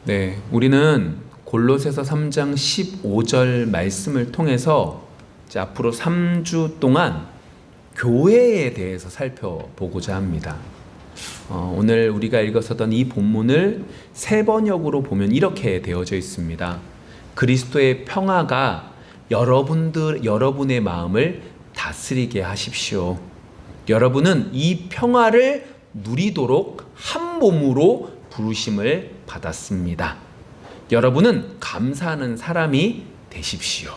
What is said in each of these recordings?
네, 우리는 골로새서 3장 15절 말씀을 통해서 이제 앞으로 3주 동안 교회에 대해서 살펴보고자 합니다. 오늘 우리가 읽었었던 이 본문을 세 번역으로 보면 이렇게 되어져 있습니다. 그리스도의 평화가 여러분의 마음을 다스리게 하십시오. 여러분은 이 평화를 누리도록 한 몸으로 부르심을 받았습니다. 여러분은 감사하는 사람이 되십시오.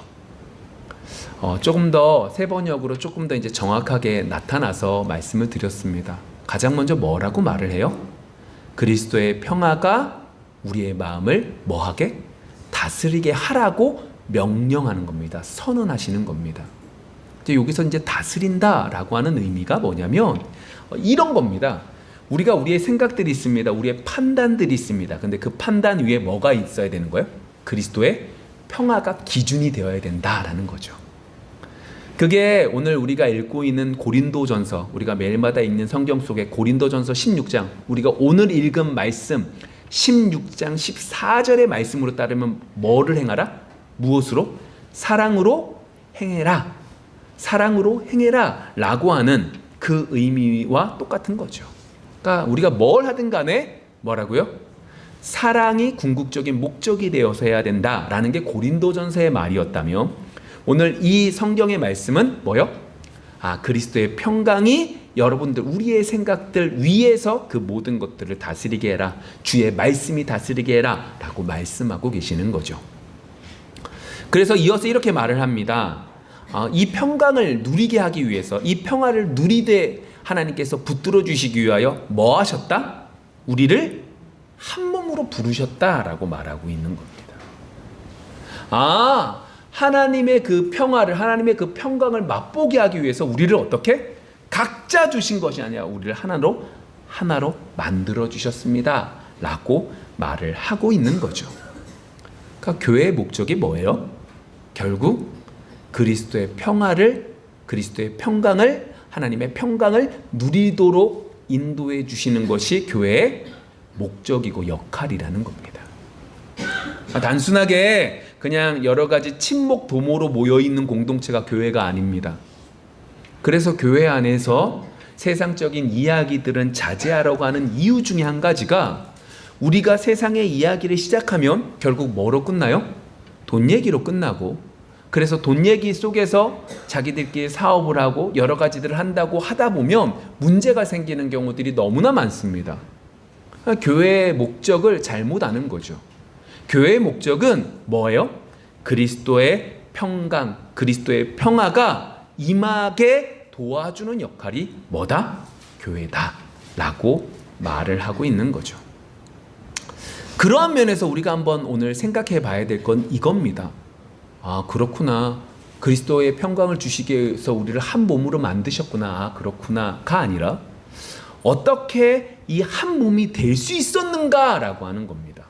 조금 더 세 번역으로 조금 더 이제 정확하게 나타나서 말씀을 드렸습니다. 가장 먼저 뭐라고 말을 해요? 그리스도의 평화가 우리의 마음을 뭐하게? 다스리게 하라고 명령하는 겁니다. 선언하시는 겁니다. 이제 여기서 이제 다스린다라고 하는 의미가 뭐냐면 이런 겁니다. 우리가 우리의 생각들이 있습니다. 우리의 판단들이 있습니다. 근데 그 판단 위에 뭐가 있어야 되는 거예요? 그리스도의 평화가 기준이 되어야 된다라는 거죠. 그게 오늘 우리가 읽고 있는 고린도전서, 우리가 매일마다 읽는 성경 속의 고린도전서 16장, 우리가 오늘 읽은 말씀 16장 14절의 말씀으로 따르면 뭐를 행하라? 무엇으로? 사랑으로 행해라. 사랑으로 행해라 라고 하는 그 의미와 똑같은 거죠. 그러니까 우리가 뭘 하든 간에 뭐라고요? 사랑이 궁극적인 목적이 되어서 해야 된다라는 게 고린도전서의 말이었다면 오늘 이 성경의 말씀은 뭐요? 그리스도의 평강이 여러분들 우리의 생각들 위에서 그 모든 것들을 다스리게 해라. 주의 말씀이 다스리게 해라 라고 말씀하고 계시는 거죠. 그래서 이어서 이렇게 말을 합니다. 이 평강을 누리게 하기 위해서, 이 평화를 누리되 하나님께서 붙들어 주시기 위하여 뭐 하셨다? 우리를 한 몸으로 부르셨다라고 말하고 있는 겁니다. 하나님의 그 평화를, 하나님의 그 평강을 맛보게 하기 위해서 우리를 어떻게? 각자 주신 것이 아니라 우리를 하나로 만들어 주셨습니다 라고 말을 하고 있는 거죠. 그러니까 교회의 목적이 뭐예요? 결국 그리스도의 평강을, 하나님의 평강을 누리도록 인도해 주시는 것이 교회의 목적이고 역할이라는 겁니다. 단순하게 그냥 여러 가지 친목 도모로 모여있는 공동체가 교회가 아닙니다. 그래서 교회 안에서 세상적인 이야기들은 자제하라고 하는 이유 중에 한 가지가 우리가 세상의 이야기를 시작하면 결국 뭐로 끝나요? 돈 얘기로 끝나고, 그래서 돈 얘기 속에서 자기들끼리 사업을 하고 여러 가지들을 한다고 하다 보면 문제가 생기는 경우들이 너무나 많습니다. 교회의 목적을 잘못 아는 거죠. 교회의 목적은 뭐예요? 그리스도의 평강, 그리스도의 평화가 임하게 도와주는 역할이 뭐다? 교회다 라고 말을 하고 있는 거죠. 그러한 면에서 우리가 한번 오늘 생각해 봐야 될 건 이겁니다. 그렇구나. 그리스도의 평강을 주시기 위해서 우리를 한 몸으로 만드셨구나. 그렇구나가 아니라 어떻게 이 한 몸이 될 수 있었는가라고 하는 겁니다.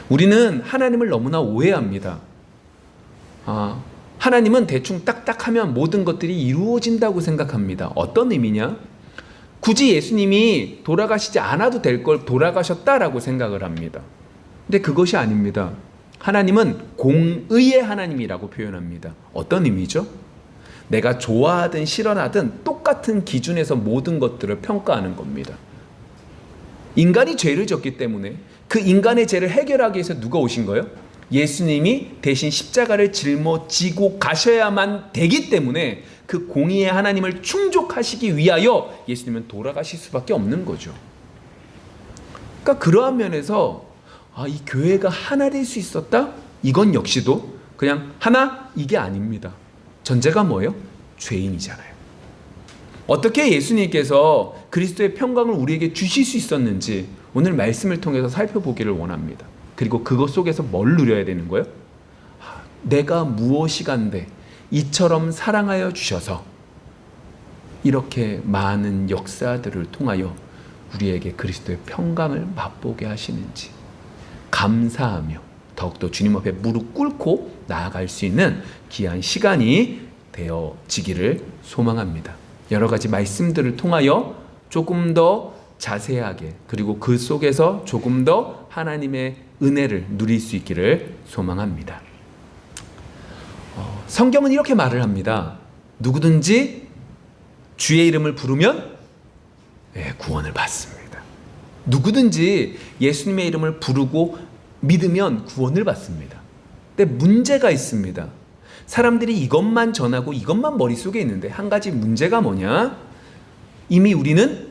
우리는 하나님을 너무나 오해합니다. 하나님은 대충 딱딱하면 모든 것들이 이루어진다고 생각합니다. 어떤 의미냐? 굳이 예수님이 돌아가시지 않아도 될 걸 돌아가셨다라고 생각을 합니다. 근데 그것이 아닙니다. 하나님은 공의의 하나님이라고 표현합니다. 어떤 의미죠? 내가 좋아하든 싫어하든 똑같은 기준에서 모든 것들을 평가하는 겁니다. 인간이 죄를 졌기 때문에 그 인간의 죄를 해결하기 위해서 누가 오신 거예요? 예수님이 대신 십자가를 짊어지고 가셔야만 되기 때문에 그 공의의 하나님을 충족하시기 위하여 예수님은 돌아가실 수밖에 없는 거죠. 그러니까 그러한 면에서 이 교회가 하나 될 수 있었다? 이건 역시도 그냥 하나? 이게 아닙니다. 전제가 뭐예요? 죄인이잖아요. 어떻게 예수님께서 그리스도의 평강을 우리에게 주실 수 있었는지 오늘 말씀을 통해서 살펴보기를 원합니다. 그리고 그것 속에서 뭘 누려야 되는 거예요? 내가 무엇이간데 이처럼 사랑하여 주셔서 이렇게 많은 역사들을 통하여 우리에게 그리스도의 평강을 맛보게 하시는지 감사하며 더욱더 주님 앞에 무릎 꿇고 나아갈 수 있는 귀한 시간이 되어지기를 소망합니다. 여러 가지 말씀들을 통하여 조금 더 자세하게, 그리고 그 속에서 조금 더 하나님의 은혜를 누릴 수 있기를 소망합니다. 성경은 이렇게 말을 합니다. 누구든지 주의 이름을 부르면 구원을 받습니다. 누구든지 예수님의 이름을 부르고 믿으면 구원을 받습니다. 근데 문제가 있습니다. 사람들이 이것만 전하고 이것만 머릿속에 있는데 한 가지 문제가 뭐냐? 이미 우리는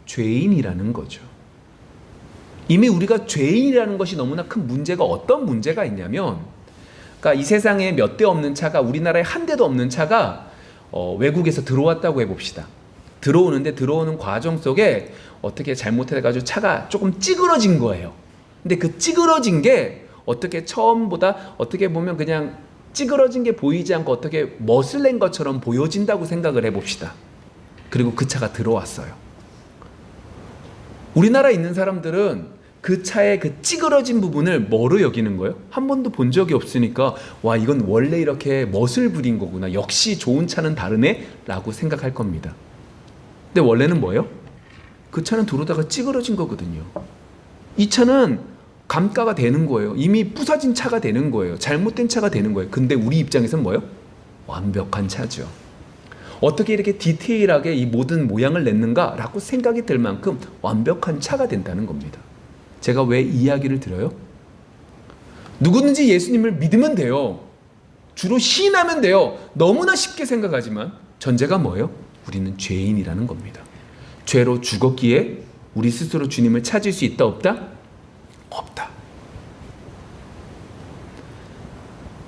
죄인이라는 거죠. 이미 우리가 죄인이라는 것이 너무나 큰 문제가, 어떤 문제가 있냐면, 그러니까 이 세상에 몇 대 없는 차가, 우리나라에 한 대도 없는 차가 외국에서 들어왔다고 해봅시다. 들어오는 과정 속에 어떻게 잘못해가지고 차가 조금 찌그러진 거예요. 근데 그 찌그러진 게 어떻게 처음보다 어떻게 보면 그냥 찌그러진 게 보이지 않고 어떻게 멋을 낸 것처럼 보여진다고 생각을 해봅시다. 그리고 그 차가 들어왔어요. 우리나라에 있는 사람들은 그 차의 그 찌그러진 부분을 뭐로 여기는 거예요? 한 번도 본 적이 없으니까 와, 이건 원래 이렇게 멋을 부린 거구나, 역시 좋은 차는 다르네 라고 생각할 겁니다. 근데 원래는 뭐예요? 그 차는 들어오다가 찌그러진 거거든요. 이 차는 감가가 되는 거예요. 이미 부서진 차가 되는 거예요. 잘못된 차가 되는 거예요. 근데 우리 입장에서는 뭐예요? 완벽한 차죠. 어떻게 이렇게 디테일하게 이 모든 모양을 냈는가 라고 생각이 들 만큼 완벽한 차가 된다는 겁니다. 제가 왜 이 이야기를 드려요? 누구든지 예수님을 믿으면 돼요. 주로 시인하면 돼요. 너무나 쉽게 생각하지만 전제가 뭐예요? 우리는 죄인이라는 겁니다. 죄로 죽었기에 우리 스스로 주님을 찾을 수 있다, 없다? 없다.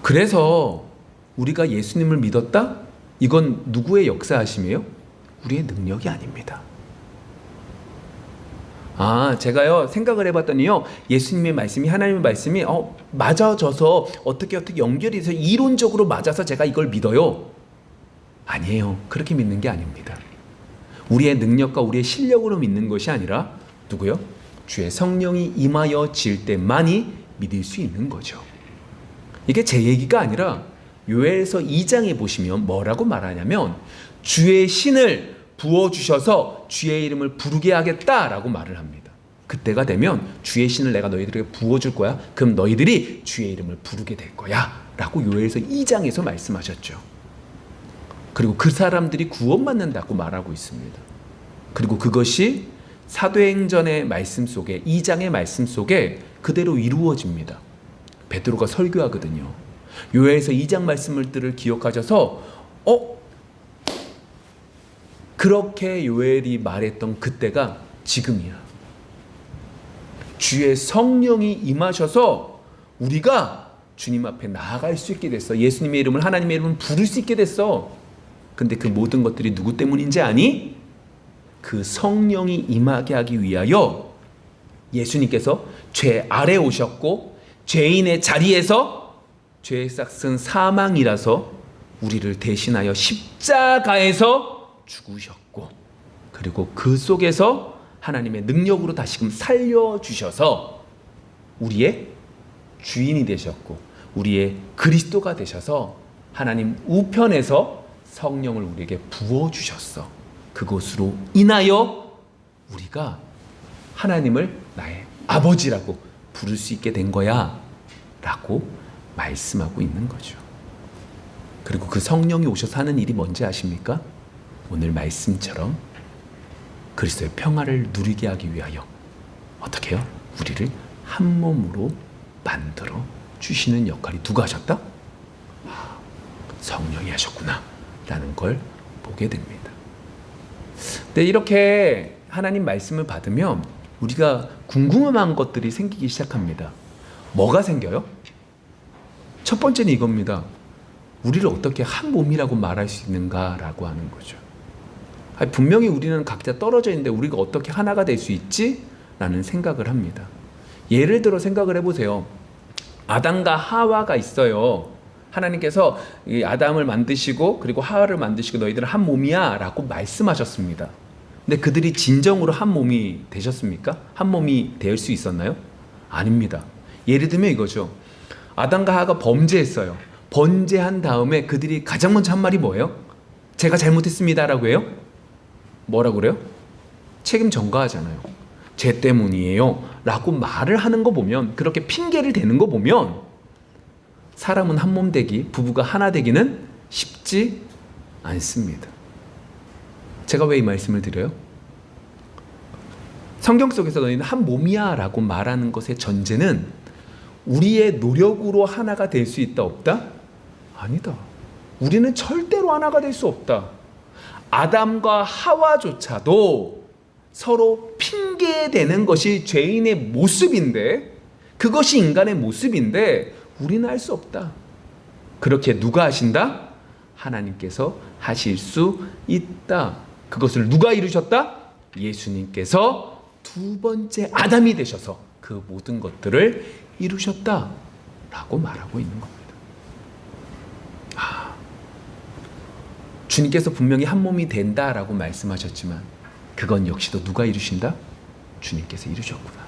그래서 우리가 예수님을 믿었다? 이건 누구의 역사하심이에요? 우리의 능력이 아닙니다. 제가요 생각을 해봤더니요, 예수님의 말씀이, 하나님의 말씀이 맞아져서 어떻게 연결이 돼서 이론적으로 맞아서 제가 이걸 믿어요. 아니에요. 그렇게 믿는 게 아닙니다. 우리의 능력과 우리의 실력으로 믿는 것이 아니라 누구요? 주의 성령이 임하여질 때만이 믿을 수 있는 거죠. 이게 제 얘기가 아니라 요엘서 2장에 보시면 뭐라고 말하냐면, 주의 신을 부어주셔서 주의 이름을 부르게 하겠다라고 말을 합니다. 그때가 되면 주의 신을 내가 너희들에게 부어줄 거야. 그럼 너희들이 주의 이름을 부르게 될 거야 라고 요엘서 2장에서 말씀하셨죠. 그리고 그 사람들이 구원받는다고 말하고 있습니다. 그리고 그것이 사도행전의 말씀 속에, 2장의 말씀 속에 그대로 이루어집니다. 베드로가 설교하거든요. 요엘서 2장 말씀들을 기억하셔서 그렇게 요엘이 말했던 그때가 지금이야. 주의 성령이 임하셔서 우리가 주님 앞에 나아갈 수 있게 됐어. 예수님의 이름을, 하나님의 이름을 부를 수 있게 됐어. 근데 그 모든 것들이 누구 때문인지 아니? 그 성령이 임하게 하기 위하여 예수님께서 죄 아래 오셨고, 죄인의 자리에서 죄의 싹은 사망이라서 우리를 대신하여 십자가에서 죽으셨고, 그리고 그 속에서 하나님의 능력으로 다시금 살려주셔서 우리의 주인이 되셨고 우리의 그리스도가 되셔서 하나님 우편에서 성령을 우리에게 부어주셨어. 그것으로 인하여 우리가 하나님을 나의 아버지라고 부를 수 있게 된 거야 라고 말씀하고 있는 거죠. 그리고 그 성령이 오셔서 하는 일이 뭔지 아십니까? 오늘 말씀처럼 그리스도의 평화를 누리게 하기 위하여 어떻게 해요? 우리를 한 몸으로 만들어 주시는 역할이 누가 하셨다? 성령이 하셨구나 라는 걸 보게 됩니다. 근데 이렇게 하나님 말씀을 받으면 우리가 궁금한 것들이 생기기 시작합니다. 뭐가 생겨요? 첫 번째는 이겁니다. 우리를 어떻게 한 몸이라고 말할 수 있는가라고 하는 거죠. 분명히 우리는 각자 떨어져 있는데 우리가 어떻게 하나가 될 수 있지? 라는 생각을 합니다. 예를 들어 생각을 해보세요. 아담과 하와가 있어요. 하나님께서 이 아담을 만드시고 그리고 하와를 만드시고 너희들은 한 몸이야 라고 말씀하셨습니다. 근데 그들이 진정으로 한 몸이 되셨습니까? 한 몸이 될 수 있었나요? 아닙니다. 예를 들면 이거죠. 아담과 하와가 범죄했어요. 범죄한 다음에 그들이 가장 먼저 한 말이 뭐예요? 제가 잘못했습니다 라고 해요? 뭐라고 그래요? 책임 전가하잖아요. 쟤 때문이에요 라고 말을 하는 거 보면, 그렇게 핑계를 대는 거 보면 사람은 한 몸 되기, 부부가 하나 되기는 쉽지 않습니다. 제가 왜 이 말씀을 드려요? 성경 속에서 너희는 한 몸이야 라고 말하는 것의 전제는 우리의 노력으로 하나가 될 수 있다 없다? 아니다. 우리는 절대로 하나가 될 수 없다. 아담과 하와조차도 서로 핑계대는 것이 죄인의 모습인데, 그것이 인간의 모습인데 우리는 할 수 없다. 그렇게 누가 하신다? 하나님께서 하실 수 있다. 그것을 누가 이루셨다? 예수님께서 두 번째 아담이 되셔서 그 모든 것들을 이루셨다 라고 말하고 있는 겁니다. 주님께서 분명히 한 몸이 된다라고 말씀하셨지만 그건 역시도 누가 이루신다? 주님께서 이루셨구나.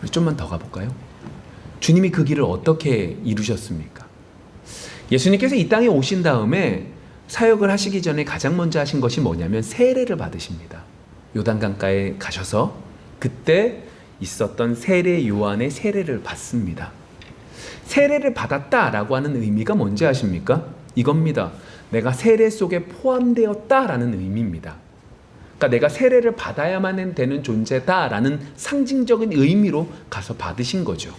우리 좀만 더 가볼까요? 주님이 그 길을 어떻게 이루셨습니까? 예수님께서 이 땅에 오신 다음에 사역을 하시기 전에 가장 먼저 하신 것이 뭐냐면 세례를 받으십니다. 요단강가에 가셔서 그때 있었던 세례 요한의 세례를 받습니다. 세례를 받았다라고 하는 의미가 뭔지 아십니까? 이겁니다. 내가 세례 속에 포함되었다라는 의미입니다. 그러니까 내가 세례를 받아야만 되는 존재다라는 상징적인 의미로 가서 받으신 거죠.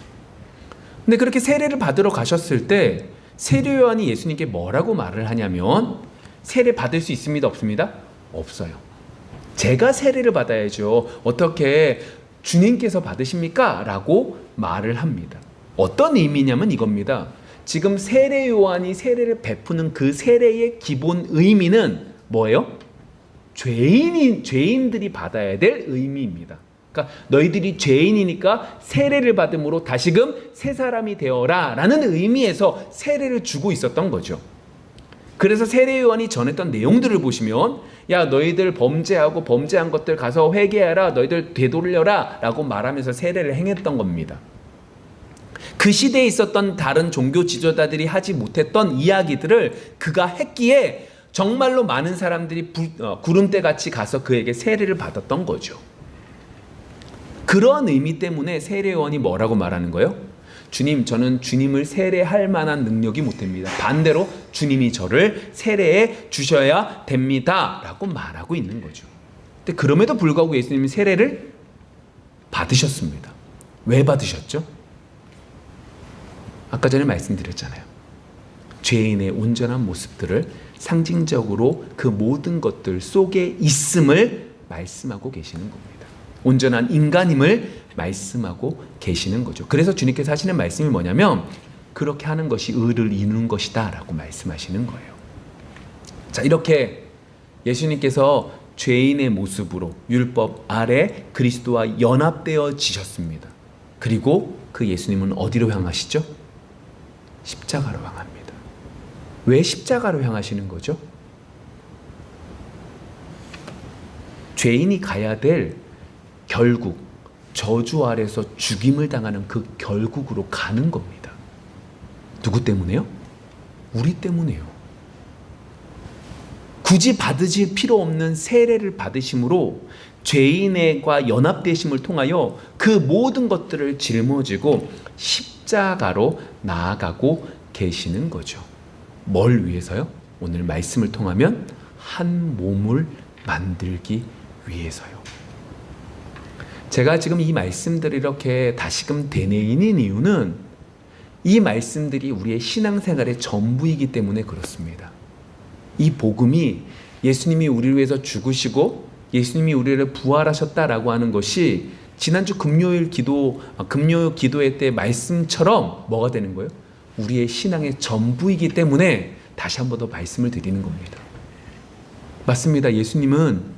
근데 그렇게 세례를 받으러 가셨을 때 세례 요한이 예수님께 뭐라고 말을 하냐면, 세례 받을 수 있습니다, 없습니다? 없어요. 제가 세례를 받아야죠. 어떻게 주님께서 받으십니까? 라고 말을 합니다. 어떤 의미냐면 이겁니다. 지금 세례 요한이 세례를 베푸는 그 세례의 기본 의미는 뭐예요? 죄인들이 받아야 될 의미입니다. 그러니까 너희들이 죄인이니까 세례를 받음으로 다시금 새 사람이 되어라 라는 의미에서 세례를 주고 있었던 거죠. 그래서 세례 요한이 전했던 내용들을 보시면, 야 너희들 범죄하고 범죄한 것들 가서 회개하라, 너희들 되돌려라 라고 말하면서 세례를 행했던 겁니다. 그 시대에 있었던 다른 종교 지도자들이 하지 못했던 이야기들을 그가 했기에 정말로 많은 사람들이 구름대같이 가서 그에게 세례를 받았던 거죠. 그런 의미 때문에 세례 요한이 뭐라고 말하는 거예요? 주님, 저는 주님을 세례할 만한 능력이 못 됩니다. 반대로 주님이 저를 세례해 주셔야 됩니다 라고 말하고 있는 거죠. 근데 그럼에도 불구하고 예수님이 세례를 받으셨습니다. 왜 받으셨죠? 아까 전에 말씀드렸잖아요. 죄인의 온전한 모습들을 상징적으로 그 모든 것들 속에 있음을 말씀하고 계시는 겁니다. 온전한 인간임을 말씀하고 계시는 거죠. 그래서 주님께서 하시는 말씀이 뭐냐면, 그렇게 하는 것이 의를 이루는 것이다 라고 말씀하시는 거예요. 자, 이렇게 예수님께서 죄인의 모습으로 율법 아래 그리스도와 연합되어 지셨습니다. 그리고 그 예수님은 어디로 향하시죠? 십자가로 향합니다. 왜 십자가로 향하시는 거죠? 죄인이 가야 될 결국 저주 아래서 죽임을 당하는 그 결국으로 가는 겁니다. 누구 때문에요? 우리 때문에요. 굳이 받으실 필요 없는 세례를 받으심으로 죄인과 연합되심을 통하여 그 모든 것들을 짊어지고 십자가로 나아가고 계시는 거죠. 뭘 위해서요? 오늘 말씀을 통하면 한 몸을 만들기 위해서요. 제가 지금 이 말씀들을 이렇게 다시금 되뇌이는 이유는 이 말씀들이 우리의 신앙생활의 전부이기 때문에 그렇습니다. 이 복음이 예수님이 우리를 위해서 죽으시고 예수님이 우리를 부활하셨다라고 하는 것이 지난주 금요일 기도회 때 말씀처럼 뭐가 되는 거예요? 우리의 신앙의 전부이기 때문에 다시 한 번 더 말씀을 드리는 겁니다. 맞습니다. 예수님은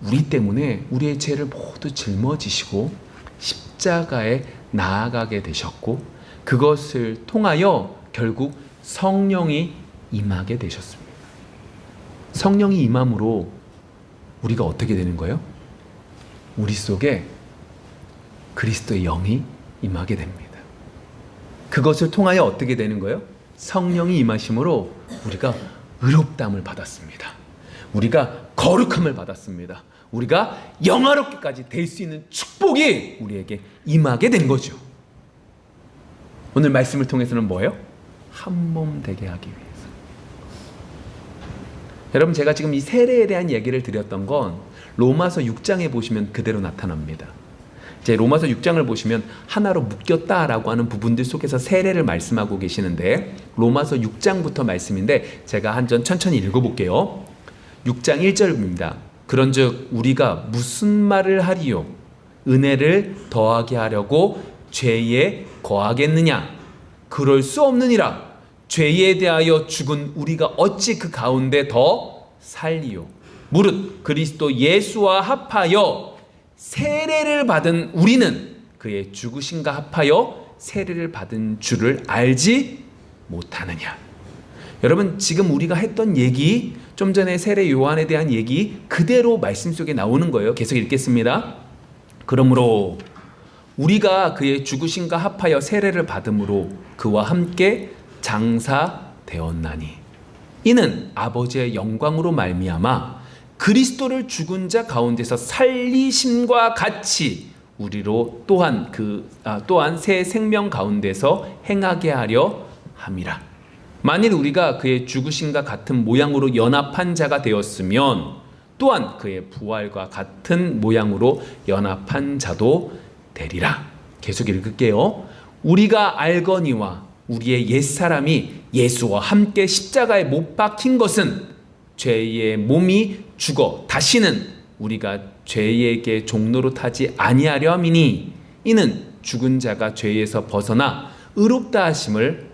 우리 때문에 우리의 죄를 모두 짊어지시고 십자가에 나아가게 되셨고, 그것을 통하여 결국 성령이 임하게 되셨습니다. 성령이 임함으로 우리가 어떻게 되는 거예요? 우리 속에 그리스도의 영이 임하게 됩니다. 그것을 통하여 어떻게 되는 거예요? 성령이 임하심으로 우리가 의롭다함을 받았습니다. 우리가 거룩함을 받았습니다. 우리가 영화롭게까지 될 수 있는 축복이 우리에게 임하게 된 거죠. 오늘 말씀을 통해서는 뭐예요? 한 몸 되게 하기 위해서. 여러분, 제가 지금 이 세례에 대한 얘기를 드렸던 건 로마서 6장에 보시면 그대로 나타납니다. 이제 로마서 6장을 보시면 하나로 묶였다라고 하는 부분들 속에서 세례를 말씀하고 계시는데, 로마서 6장부터 말씀인데 제가 한 전 천천히 읽어볼게요. 6장 1절입니다. 그런즉 우리가 무슨 말을 하리요? 은혜를 더하게 하려고 죄에 거하겠느냐? 그럴 수 없느니라. 죄에 대하여 죽은 우리가 어찌 그 가운데 더 살리요? 무릇 그리스도 예수와 합하여 세례를 받은 우리는 그의 죽으심과 합하여 세례를 받은 줄을 알지 못하느냐. 여러분, 지금 우리가 했던 얘기, 좀 전에 세례 요한에 대한 얘기 그대로 말씀 속에 나오는 거예요. 계속 읽겠습니다. 그러므로 우리가 그의 죽으심과 합하여 세례를 받음으로 그와 함께 장사되었나니 이는 아버지의 영광으로 말미암아 그리스도를 죽은 자 가운데서 살리심과 같이 우리로 또한 또한 새 생명 가운데서 행하게 하려 함이라. 만일 우리가 그의 죽으심과 같은 모양으로 연합한 자가 되었으면 또한 그의 부활과 같은 모양으로 연합한 자도 되리라. 계속 읽을게요. 우리가 알거니와 우리의 옛사람이 예수와 함께 십자가에 못 박힌 것은 죄의 몸이 죽어 다시는 우리가 죄에게 종노릇하지 아니하려 함이니 이는 죽은 자가 죄에서 벗어나 의롭다 하심을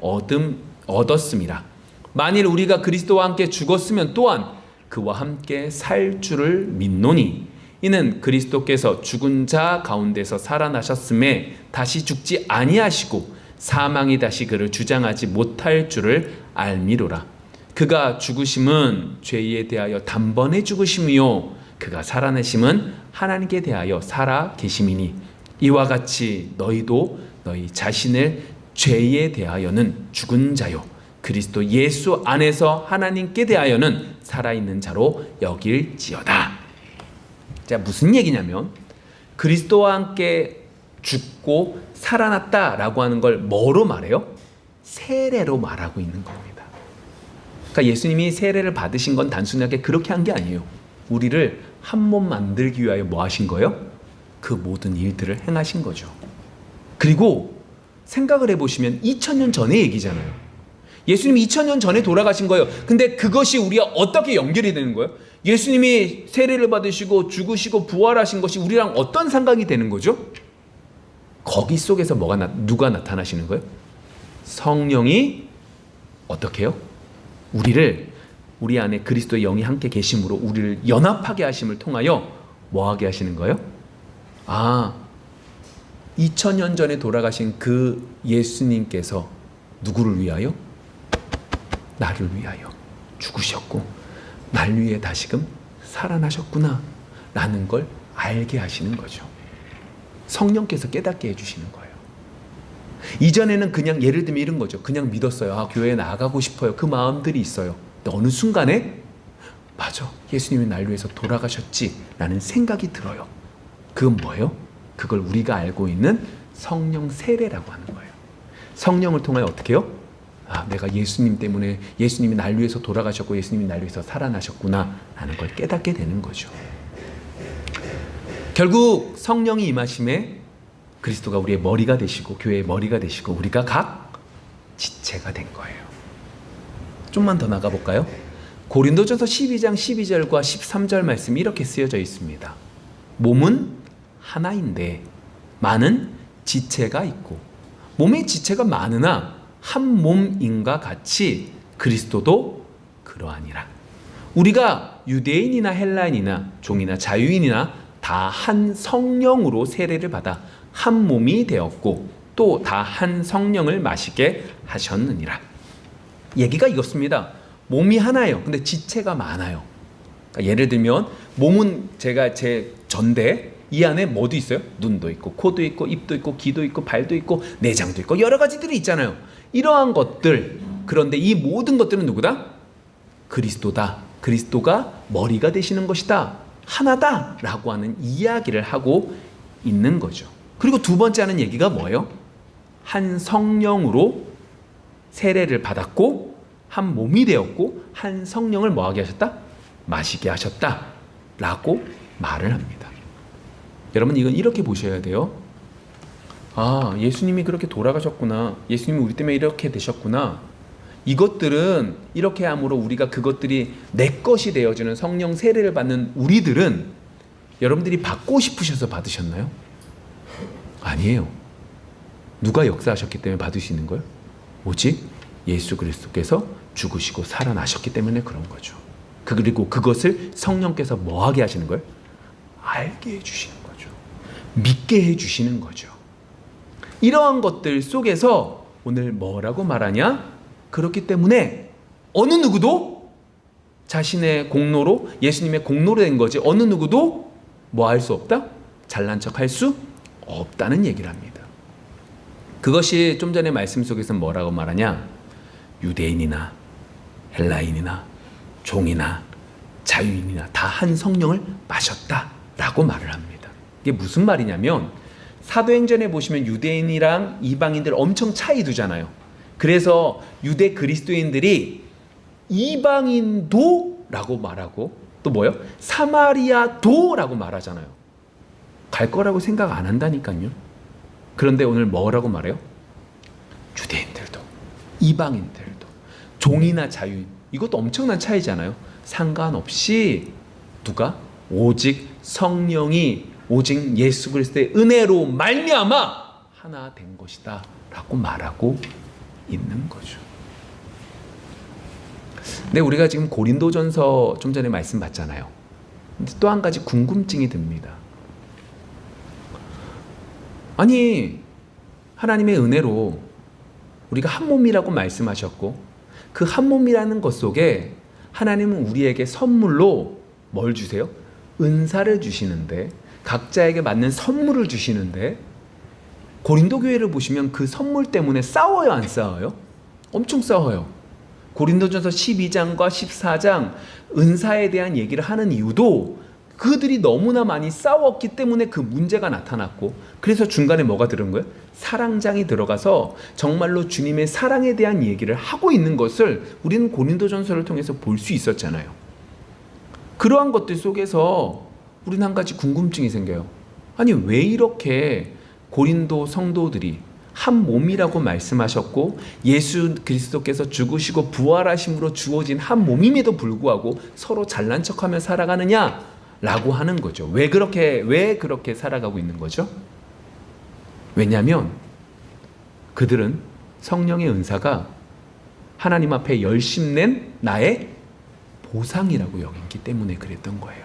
얻었음이라. 만일 우리가 그리스도와 함께 죽었으면 또한 그와 함께 살 줄을 믿노니 이는 그리스도께서 죽은 자 가운데서 살아나셨음에 다시 죽지 아니하시고 사망이 다시 그를 주장하지 못할 줄을 알미로라. 그가 죽으심은 죄에 대하여 단번에 죽으심이요 그가 살아내심은 하나님께 대하여 살아 계심이니 이와 같이 너희도 너희 자신을 죄에 대하여는 죽은 자요 그리스도 예수 안에서 하나님께 대하여는 살아있는 자로 여길지어다. 자, 무슨 얘기냐면 그리스도와 함께 죽고 살아났다라고 하는 걸 뭐로 말해요? 세례로 말하고 있는 겁니다. 그러니까 예수님이 세례를 받으신 건 단순하게 그렇게 한 게 아니에요. 우리를 한 몸 만들기 위하여 뭐 하신 거예요? 그 모든 일들을 행하신 거죠. 그리고 생각을 해보시면 2000년 전의 얘기잖아요. 예수님이 2000년 전에 돌아가신 거예요. 근데 그것이 우리가 어떻게 연결이 되는 거예요? 예수님이 세례를 받으시고 죽으시고 부활하신 것이 우리랑 어떤 상관이 되는 거죠? 거기 속에서 누가 나타나시는 거예요? 성령이 어떻게 해요? 우리 안에 그리스도의 영이 함께 계심으로 우리를 연합하게 하심을 통하여 뭐 하게 하시는 거예요? 2000년 전에 돌아가신 그 예수님께서 누구를 위하여? 나를 위하여 죽으셨고 날 위해 다시금 살아나셨구나 라는 걸 알게 하시는 거죠. 성령께서 깨닫게 해주시는 거예요. 이전에는 그냥 예를 들면 이런 거죠. 그냥 믿었어요. 교회에 나가고 싶어요. 그 마음들이 있어요. 근데 어느 순간에 맞아, 예수님이 날 위해서 돌아가셨지 라는 생각이 들어요. 그건 뭐예요? 그걸 우리가 알고 있는 성령 세례라고 하는 거예요. 성령을 통하여 어떻게 해요? 내가 예수님 때문에 예수님이 날 위해서 돌아가셨고 예수님이 날 위해서 살아나셨구나 라는 걸 깨닫게 되는 거죠. 결국 성령이 임하심에 그리스도가 우리의 머리가 되시고 교회의 머리가 되시고 우리가 각 지체가 된 거예요. 좀만 더 나가볼까요? 고린도전서 12장 12절과 13절 말씀이 이렇게 쓰여져 있습니다. 몸은 하나인데 많은 지체가 있고 몸의 지체가 많으나 한 몸인과 같이 그리스도도 그러하니라. 우리가 유대인이나 헬라인이나 종이나 자유인이나 다 한 성령으로 세례를 받아 한 몸이 되었고 또 다 한 성령을 마시게 하셨느니라. 얘기가 이렇습니다. 몸이 하나예요. 근데 지체가 많아요. 그러니까 예를 들면 몸은 제가 제 전데 이 안에 뭐도 있어요? 눈도 있고 코도 있고 입도 있고 귀도 있고 발도 있고 내장도 있고 여러 가지들이 있잖아요. 이러한 것들, 그런데 이 모든 것들은 누구다? 그리스도다. 그리스도가 머리가 되시는 것이다. 하나다 라고 하는 이야기를 하고 있는 거죠. 그리고 두 번째 하는 얘기가 뭐예요? 한 성령으로 세례를 받았고 한 몸이 되었고 한 성령을 뭐하게 하셨다? 마시게 하셨다 라고 말을 합니다. 여러분 이건 이렇게 보셔야 돼요. 아, 예수님이 그렇게 돌아가셨구나. 예수님이 우리 때문에 이렇게 되셨구나. 이것들은 이렇게 함으로 우리가 그것들이 내 것이 되어지는 성령 세례를 받는 우리들은 여러분들이 받고 싶으셔서 받으셨나요? 아니에요. 누가 역사하셨기 때문에 받을 수 있는 거예요? 오직 예수 그리스도께서 죽으시고 살아나셨기 때문에 그런 거죠. 그리고 그것을 성령께서 뭐하게 하시는 거예요? 알게 해주시는 거죠. 믿게 해주시는 거죠. 이러한 것들 속에서 오늘 뭐라고 말하냐? 그렇기 때문에 어느 누구도 자신의 공로로 예수님의 공로로 된 거지 어느 누구도 뭐 할 수 없다? 잘난 척 할 수 없다는 얘기를 합니다. 그것이 좀 전에 말씀 속에서 뭐라고 말하냐? 유대인이나 헬라인이나 종이나 자유인이나 다 한 성령을 마셨다라고 말을 합니다. 이게 무슨 말이냐면 사도행전에 보시면 유대인이랑 이방인들 엄청 차이 두잖아요. 그래서 유대 그리스도인들이 이방인도 라고 말하고 또 뭐요? 사마리아도 라고 말하잖아요. 갈 거라고 생각 안 한다니까요. 그런데 오늘 뭐라고 말해요? 유대인들도 이방인들도 종이나 자유인 이것도 엄청난 차이잖아요. 상관없이 누가? 오직 성령이 오직 예수 그리스도의 은혜로 말미암아 하나 된 것이다 라고 말하고 있는 거죠. 근데 우리가 지금 고린도전서 좀 전에 말씀 봤잖아요. 근데 또 한 가지 궁금증이 듭니다. 아니 하나님의 은혜로 우리가 한 몸이라고 말씀하셨고 그 한 몸이라는 것 속에 하나님은 우리에게 선물로 뭘 주세요? 은사를 주시는데 각자에게 맞는 선물을 주시는데 고린도 교회를 보시면 그 선물 때문에 싸워요, 안 싸워요? 엄청 싸워요. 고린도전서 12장과 14장 은사에 대한 얘기를 하는 이유도 그들이 너무나 많이 싸웠기 때문에 그 문제가 나타났고 그래서 중간에 뭐가 들은 거예요? 사랑장이 들어가서 정말로 주님의 사랑에 대한 얘기를 하고 있는 것을 우리는 고린도전서를 통해서 볼 수 있었잖아요. 그러한 것들 속에서 우리는 한 가지 궁금증이 생겨요. 아니 왜 이렇게 고린도 성도들이 한 몸이라고 말씀하셨고 예수 그리스도께서 죽으시고 부활하심으로 주어진 한 몸임에도 불구하고 서로 잘난 척하며 살아가느냐? 라고 하는 거죠. 왜 그렇게 살아가고 있는 거죠? 왜냐하면 그들은 성령의 은사가 하나님 앞에 열심낸 나의 보상이라고 여겼기 때문에 그랬던 거예요.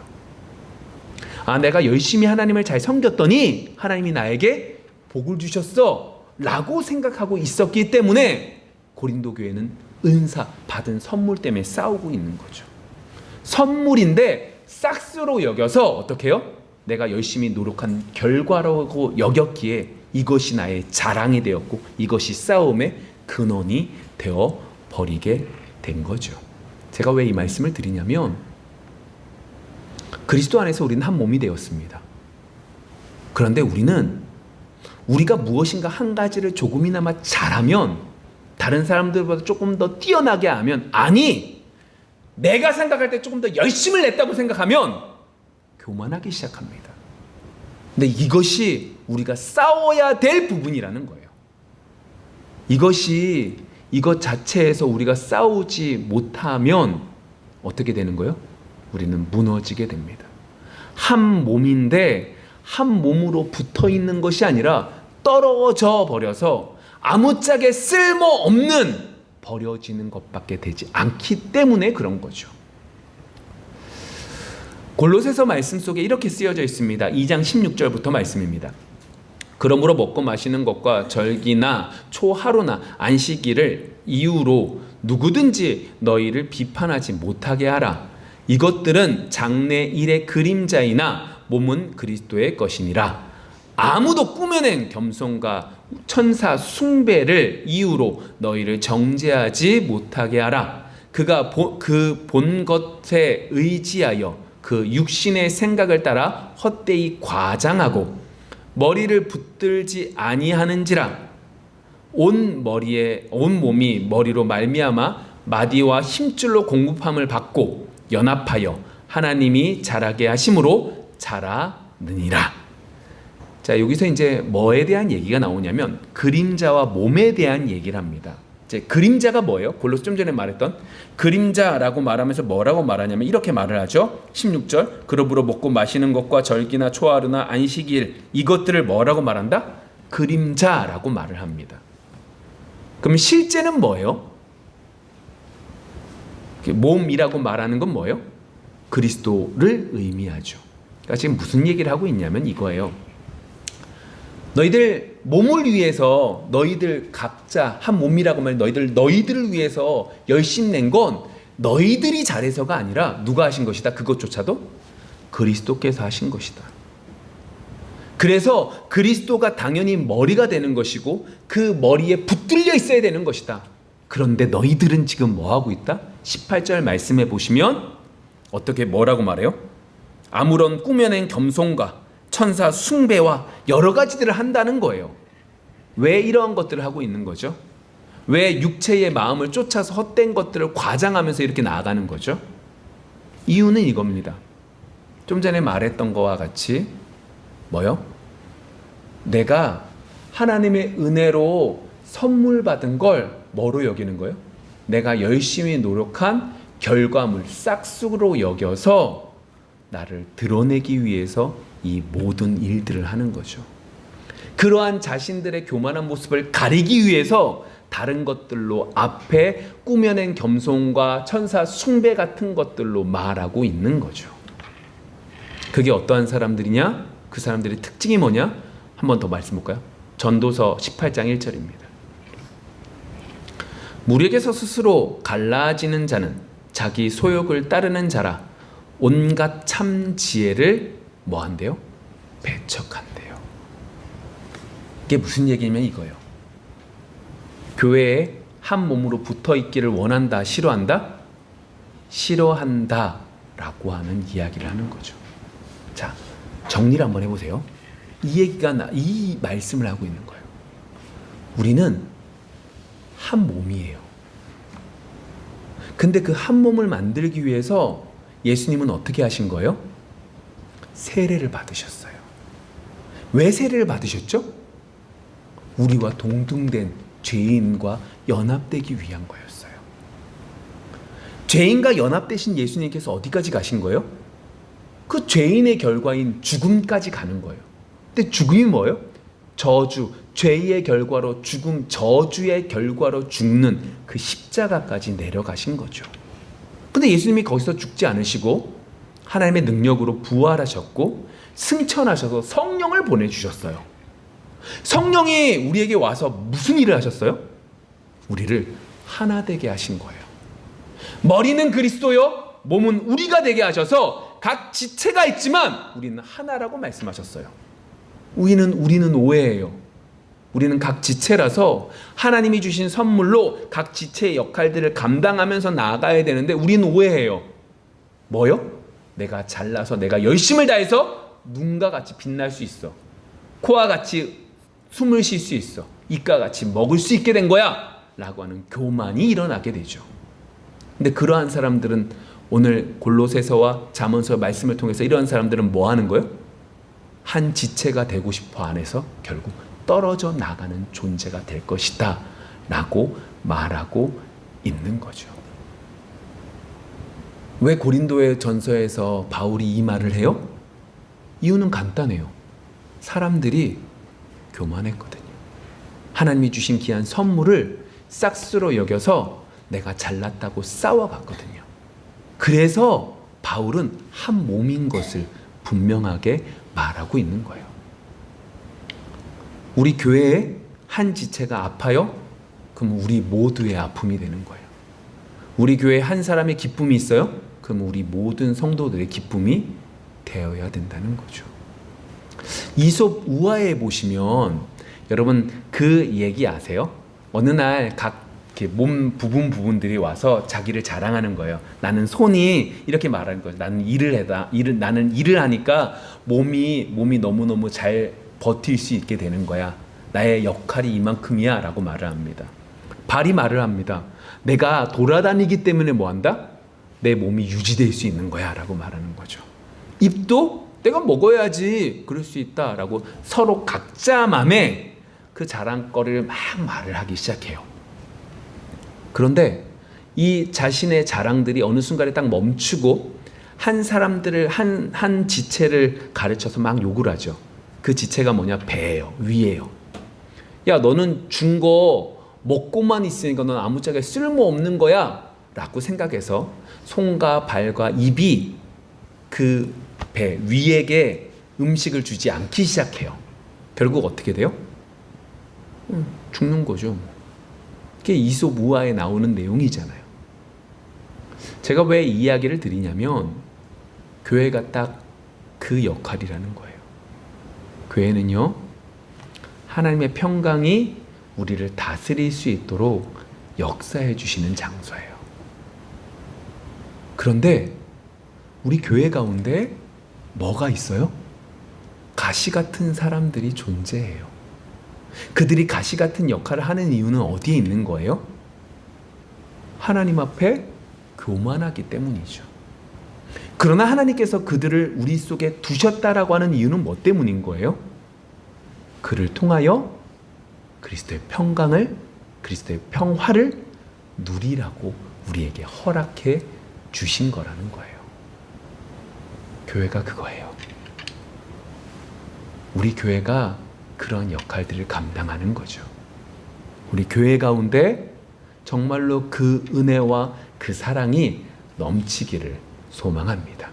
아, 내가 열심히 하나님을 잘 섬겼더니 하나님이 나에게 복을 주셨어 라고 생각하고 있었기 때문에 고린도 교회는 은사 받은 선물 때문에 싸우고 있는 거죠. 선물인데 싹스로 여겨서 어떻게 해요? 내가 열심히 노력한 결과라고 여겼기에 이것이 나의 자랑이 되었고 이것이 싸움의 근원이 되어 버리게 된 거죠. 제가 왜 이 말씀을 드리냐면 그리스도 안에서 우리는 한 몸이 되었습니다. 그런데 우리가 무엇인가 한 가지를 조금이나마 잘하면 다른 사람들보다 조금 더 뛰어나게 하면 아니 내가 생각할 때 조금 더 열심을 냈다고 생각하면 교만하기 시작합니다. 근데 이것이 우리가 싸워야 될 부분이라는 거예요. 이것 자체에서 우리가 싸우지 못하면 어떻게 되는 거예요? 우리는 무너지게 됩니다. 한 몸인데 한 몸으로 붙어 있는 것이 아니라 떨어져 버려서 아무짝에 쓸모없는 버려지는 것밖에 되지 않기 때문에 그런 거죠. 골로새서 말씀 속에 이렇게 쓰여져 있습니다. 2장 16절부터 말씀입니다. 그러므로 먹고 마시는 것과 절기나 초하루나 안식일을 이유로 누구든지 너희를 비판하지 못하게 하라. 이것들은 장래 일의 그림자이나 몸은 그리스도의 것이니라. 아무도 꾸며낸 겸손과 천사 숭배를 이유로 너희를 정죄하지 못하게 하라. 그가 그 본 것에 의지하여 그 육신의 생각을 따라 헛되이 과장하고 머리를 붙들지 아니하는지라. 온 몸이 머리로 말미암아 마디와 힘줄로 공급함을 받고 연합하여 하나님이 자라게 하심으로 자라느니라. 자, 여기서 이제 뭐에 대한 얘기가 나오냐면 그림자와 몸에 대한 얘기를 합니다. 이제 그림자가 뭐예요? 골로새 좀 전에 말했던 그림자라고 말하면서 뭐라고 말하냐면 이렇게 말을 하죠. 16절, 그러므로 먹고 마시는 것과 절기나 초하루나 안식일 이것들을 뭐라고 말한다? 그림자라고 말을 합니다. 그럼 실제는 뭐예요? 몸이라고 말하는 건 뭐예요? 그리스도를 의미하죠. 그러니까 지금 무슨 얘기를 하고 있냐면 이거예요. 너희들 몸을 위해서 너희들 각자 한 몸이라고 말해 너희들을 위해서 열심 낸 건 너희들이 잘해서가 아니라 누가 하신 것이다? 그것조차도 그리스도께서 하신 것이다. 그래서 그리스도가 당연히 머리가 되는 것이고 그 머리에 붙들려 있어야 되는 것이다. 그런데 너희들은 지금 뭐 하고 있다? 18절 말씀해 보시면 어떻게 뭐라고 말해요? 아무런 꾸며낸 겸손과 천사 숭배와 여러 가지들을 한다는 거예요. 왜 이러한 것들을 하고 있는 거죠? 왜 육체의 마음을 쫓아서 헛된 것들을 과장하면서 이렇게 나아가는 거죠? 이유는 이겁니다. 좀 전에 말했던 거와 같이 뭐요? 내가 하나님의 은혜로 선물 받은 걸 뭐로 여기는 거예요? 내가 열심히 노력한 결과물, 싹수로 여겨서 나를 드러내기 위해서 이 모든 일들을 하는 거죠. 그러한 자신들의 교만한 모습을 가리기 위해서 다른 것들로 앞에 꾸며낸 겸손과 천사 숭배 같은 것들로 말하고 있는 거죠. 그게 어떠한 사람들이냐? 그 사람들의 특징이 뭐냐? 한 번 더 말씀 볼까요? 전도서 18장 1절입니다. 무리에게서 스스로 갈라지는 자는 자기 소욕을 따르는 자라 온갖 참 지혜를 뭐 한대요? 배척한대요. 이게 무슨 얘기냐면 이거예요. 교회에 한 몸으로 붙어 있기를 원한다, 싫어한다? 싫어한다 라고 하는 이야기를 하는 거죠. 자, 정리를 한번 해보세요. 이 말씀을 하고 있는 거예요. 우리는 한 몸이에요. 근데 그 한 몸을 만들기 위해서 예수님은 어떻게 하신 거예요? 세례를 받으셨어요. 왜 세례를 받으셨죠? 우리와 동등된 죄인과 연합되기 위한 거였어요. 죄인과 연합되신 예수님께서 어디까지 가신 거예요? 그 죄인의 결과인 죽음까지 가는 거예요. 근데 죽음이 뭐예요? 저주, 죄의 결과로 죽음, 저주의 결과로 죽는 그 십자가까지 내려가신 거죠. 근데 예수님이 거기서 죽지 않으시고 하나님의 능력으로 부활하셨고 승천하셔서 성령을 보내주셨어요. 성령이 우리에게 와서 무슨 일을 하셨어요? 우리를 하나 되게 하신 거예요. 머리는 그리스도요, 몸은 우리가 되게 하셔서 각 지체가 있지만 우리는 하나라고 말씀하셨어요. 우리는 오해예요. 우리는 각 지체라서 하나님이 주신 선물로 각 지체의 역할들을 감당하면서 나아가야 되는데 우리는 오해해요. 뭐요? 내가 잘나서 내가 열심을 다해서 눈과 같이 빛날 수 있어. 코와 같이 숨을 쉴 수 있어. 입과 같이 먹을 수 있게 된 거야 라고 하는 교만이 일어나게 되죠. 근데 그러한 사람들은 오늘 골로새서와 잠언서 말씀을 통해서 이러한 사람들은 뭐 하는 거예요? 한 지체가 되고 싶어 안에서 결국 떨어져 나가는 존재가 될 것이다 라고 말하고 있는 거죠. 왜 고린도의 전서에서 바울이 이 말을 해요? 이유는 간단해요. 사람들이 교만했거든요. 하나님이 주신 귀한 선물을 싹스로 여겨서 내가 잘났다고 싸워갔거든요. 그래서 바울은 한 몸인 것을 분명하게 말하고 있는 거예요. 우리 교회에 한 지체가 아파요? 그럼 우리 모두의 아픔이 되는 거예요. 우리 교회에 한 사람의 기쁨이 있어요? 그럼 우리 모든 성도들의 기쁨이 되어야 된다는 거죠. 이솝 우화에 보시면 여러분 그 얘기 아세요? 어느 날 각 이렇게 몸 부분들이 와서 자기를 자랑하는 거예요. 나는 손이 이렇게 말하는 거예요. 나는 나는 일을 하니까 몸이 너무너무 잘 버틸 수 있게 되는 거야. 나의 역할이 이만큼이야 라고 말을 합니다. 발이 말을 합니다. 내가 돌아다니기 때문에 뭐한다? 내 몸이 유지될 수 있는 거야 라고 말하는 거죠. 입도 내가 먹어야지 그럴 수 있다 라고 서로 각자 맘에 그 자랑거리를 막 말을 하기 시작해요. 그런데 이 자신의 자랑들이 어느 순간에 딱 멈추고 한 사람들을 한 지체를 가르쳐서 막 욕을 하죠. 그 지체가 뭐냐? 배예요. 위예요. 야, 너는 준 거 먹고만 있으니까 넌 아무짝에 쓸모없는 거야 라고 생각해서 손과 발과 입이 그 배 위에게 음식을 주지 않기 시작해요. 결국 어떻게 돼요? 죽는 거죠. 그게 이솝우화에 나오는 내용이잖아요. 제가 왜 이 이야기를 드리냐면 교회가 딱 그 역할이라는 거예요. 교회는요, 하나님의 평강이 우리를 다스릴 수 있도록 역사해 주시는 장소예요. 그런데 우리 교회 가운데 뭐가 있어요? 가시 같은 사람들이 존재해요. 그들이 가시 같은 역할을 하는 이유는 어디에 있는 거예요? 하나님 앞에 교만하기 때문이죠. 그러나 하나님께서 그들을 우리 속에 두셨다라고 하는 이유는 뭐 때문인 거예요? 그를 통하여 그리스도의 평강을, 그리스도의 평화를 누리라고 우리에게 허락해 주신 거라는 거예요. 교회가 그거예요. 우리 교회가 그런 역할들을 감당하는 거죠. 우리 교회 가운데 정말로 그 은혜와 그 사랑이 넘치기를 소망합니다.